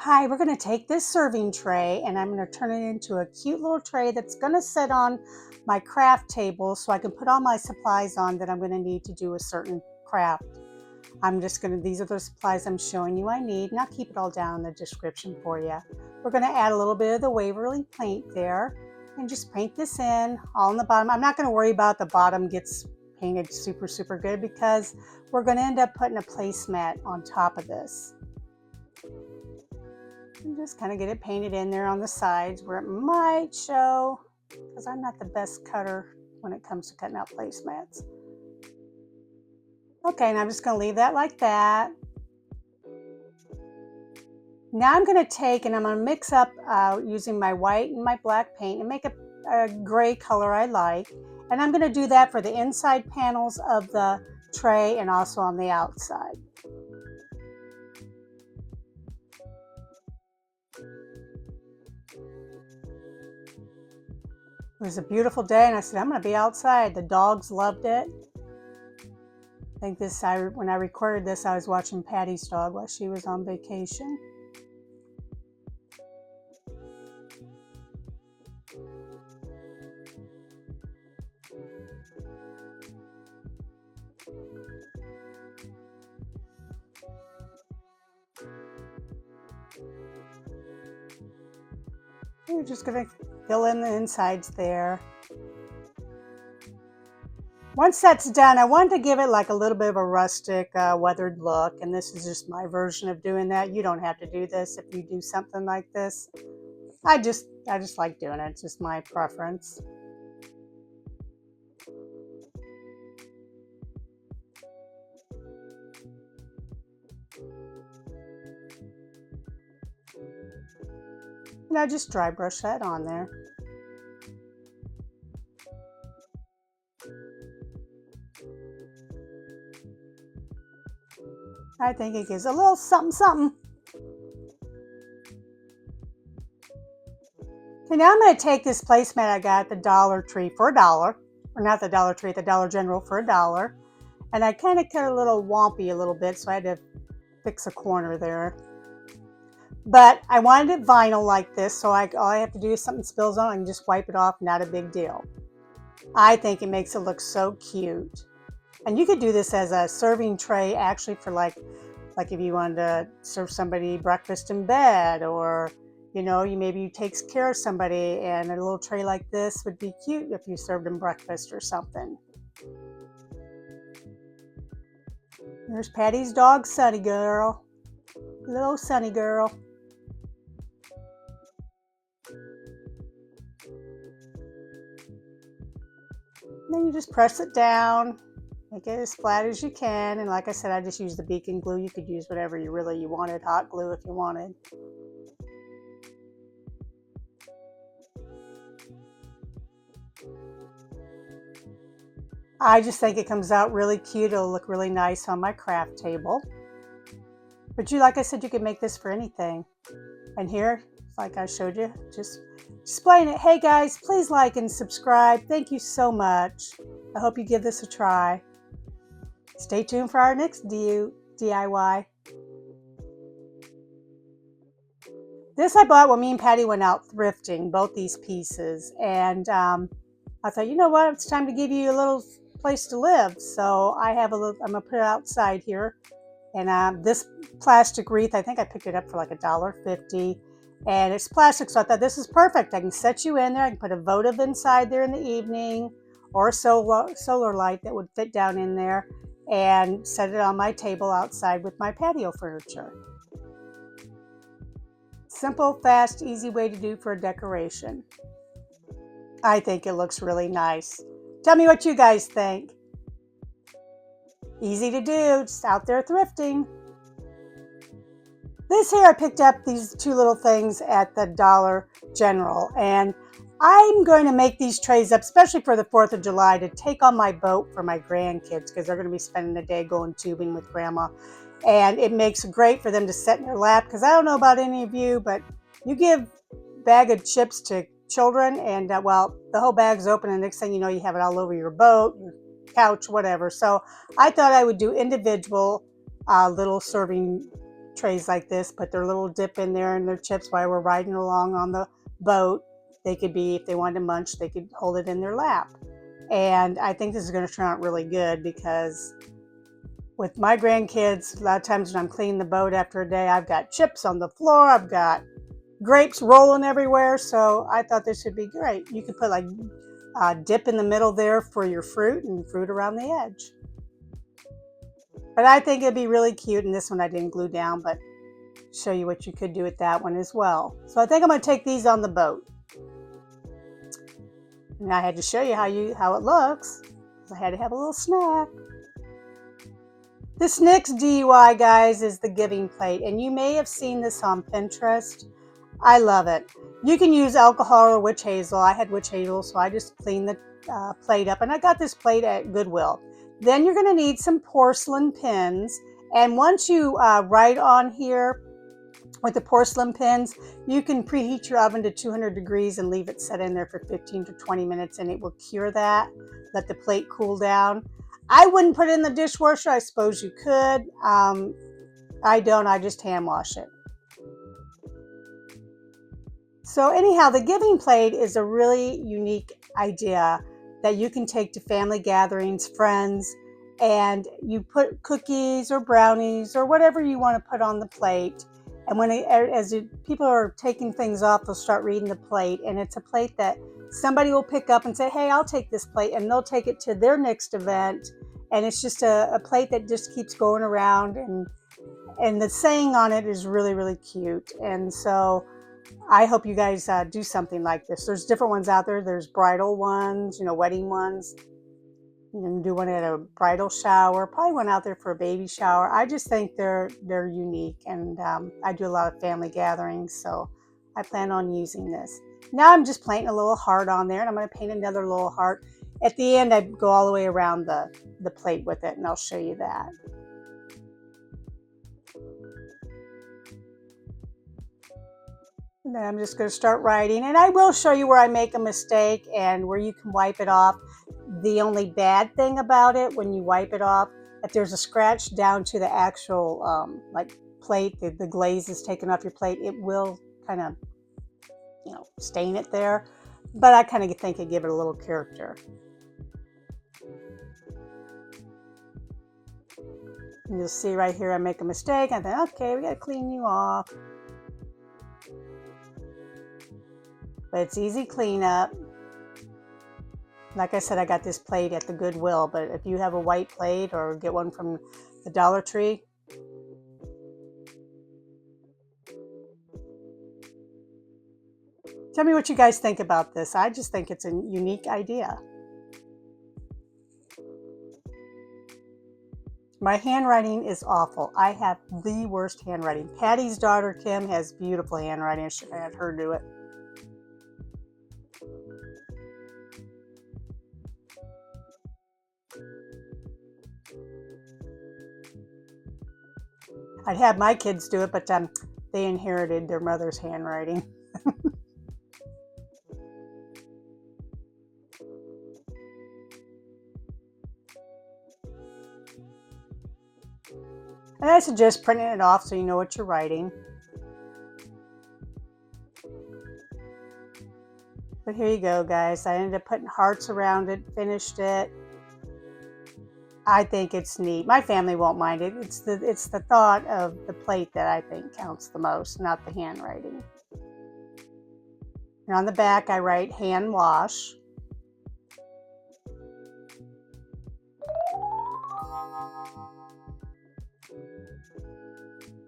Hi, we're going to take this serving tray and I'm going to turn it into a cute little tray that's going to sit on my craft table so I can put all my supplies on that I'm going to need to do a certain craft. These are the supplies I'm showing you I need, and I'll keep it all down in the description for you. We're going to add a little bit of the Waverly paint there and just paint this in all on the bottom. I'm not going to worry about the bottom gets painted super good because we're going to end up putting a placemat on top of this. And just kind of get it painted in there on the sides where it might show, because I'm not the best cutter when it comes to cutting out placemats. Okay, and I'm just going to leave that like that. Now I'm going to take and I'm going to mix up using my white and my black paint and make a gray color I like. And I'm going to do that for the inside panels of the tray and also on the outside. It was a beautiful day and I said, I'm going to be outside. The dogs loved it. I think when I recorded this, I was watching Patty's dog while she was on vacation. We're just going to fill in the insides there. Once that's done, I wanted to give it like a little bit of a rustic, weathered look, and this is just my version of doing that. You don't have to do this if you do something like this. I just like doing it. It's just my preference. And I just dry brush that on there. I think it gives a little something. Okay, now I'm going to take this placemat I got at the Dollar Tree for $1, or not the Dollar Tree, at the Dollar General for $1. And I kind of cut a little wompy a little bit, so I had to fix a corner there. But I wanted it vinyl like this, so all I have to do is something spills on, I can just wipe it off, not a big deal. I think it makes it look so cute. And you could do this as a serving tray actually for like if you wanted to serve somebody breakfast in bed, or maybe you takes care of somebody, and a little tray like this would be cute if you served them breakfast or something. There's Patty's dog, Sunny Girl. Little Sunny Girl. Then you just press it down, make it as flat as you can, and like I said, I just use the beacon glue. You could use whatever you wanted, hot glue if you wanted. I just think it comes out really cute. It'll look really nice on my craft table. But like I said, you can make this for anything. And here, like I showed you, just displaying it. Hey guys, please like and subscribe. Thank you so much. I hope you give this a try. Stay tuned for our next DIY. This I bought when me and Patty went out thrifting, both these pieces. And I thought, you know what, it's time to give you a little place to live. So I'm gonna put it outside here. And this plastic wreath, I think I picked it up for like $1.50. And it's plastic, so I thought this is perfect. I can set you in there. I can put a votive inside there in the evening, or a solar light that would fit down in there, and set it on my table outside with my patio furniture. Simple, fast, easy way to do for a decoration. I think it looks really nice. Tell me what you guys think. Easy to do, just out there thrifting. This here, I picked up these two little things at the Dollar General, and I'm going to make these trays up, especially for the 4th of July, to take on my boat for my grandkids, because they're going to be spending the day going tubing with Grandma. And it makes it great for them to set in their lap, because I don't know about any of you, but you give a bag of chips to children, and well, the whole bag's open, and the next thing you know, you have it all over your boat, your couch, whatever. So I thought I would do individual little serving trays like this, put their little dip in there and their chips while we're riding along on the boat. They could be, if they wanted to munch, they could hold it in their lap. And I think this is going to turn out really good because with my grandkids, a lot of times when I'm cleaning the boat after a day, I've got chips on the floor, I've got grapes rolling everywhere. So I thought this would be great. You could put like a dip in the middle there for your fruit and fruit around the edge. But I think it'd be really cute. And this one I didn't glue down, but show you what you could do with that one as well. So I think I'm going to take these on the boat. And I had to show you how it looks. I had to have a little snack. This next DIY, guys, is the giving plate. And you may have seen this on Pinterest. I love it. You can use alcohol or witch hazel. I had witch hazel, so I just cleaned the plate up. And I got this plate at Goodwill. Then you're going to need some porcelain pins. And once you write on here with the porcelain pins, you can preheat your oven to 200 degrees and leave it set in there for 15 to 20 minutes and it will cure that. Let the plate cool down. I wouldn't put it in the dishwasher. I suppose you could. I don't. I just hand wash it. So anyhow, the giving plate is a really unique idea that you can take to family gatherings, friends, and you put cookies or brownies or whatever you want to put on the plate. And when people are taking things off, they'll start reading the plate. And it's a plate that somebody will pick up and say, hey, I'll take this plate. And they'll take it to their next event. And it's just a plate that just keeps going around. And the saying on it is really, really cute. And so I hope you guys do something like this. There's different ones out there. There's bridal ones, wedding ones. You can do one at a bridal shower, probably one out there for a baby shower. I just think they're unique, and I do a lot of family gatherings, so I plan on using this. Now I'm just painting a little heart on there, and I'm going to paint another little heart. At the end, I go all the way around the plate with it, and I'll show you that. And then I'm just going to start writing, and I will show you where I make a mistake and where you can wipe it off. The only bad thing about it, when you wipe it off, if there's a scratch down to the actual plate, the glaze is taken off your plate, it will kind of, stain it there. But I kind of think it give it a little character. And you'll see right here I make a mistake. I think, okay, we got to clean you off. But it's easy cleanup. Like I said, I got this plate at the Goodwill, but if you have a white plate or get one from the Dollar Tree, tell me what you guys think about this. I just think it's a unique idea. My handwriting is awful. I have the worst handwriting. Patty's daughter, Kim, has beautiful handwriting. I should have had her do it. I'd have my kids do it, but they inherited their mother's handwriting. And I suggest printing it off so you know what you're writing. But here you go, guys. I ended up putting hearts around it, finished it. I think it's neat. My family won't mind it. It's the thought of the plate that I think counts the most, not the handwriting. And on the back, I write hand wash.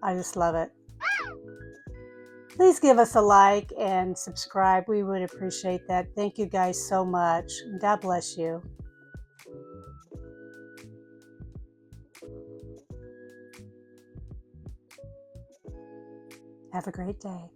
I just love it. Please give us a like and subscribe. We would appreciate that. Thank you guys so much. God bless you. Have a great day.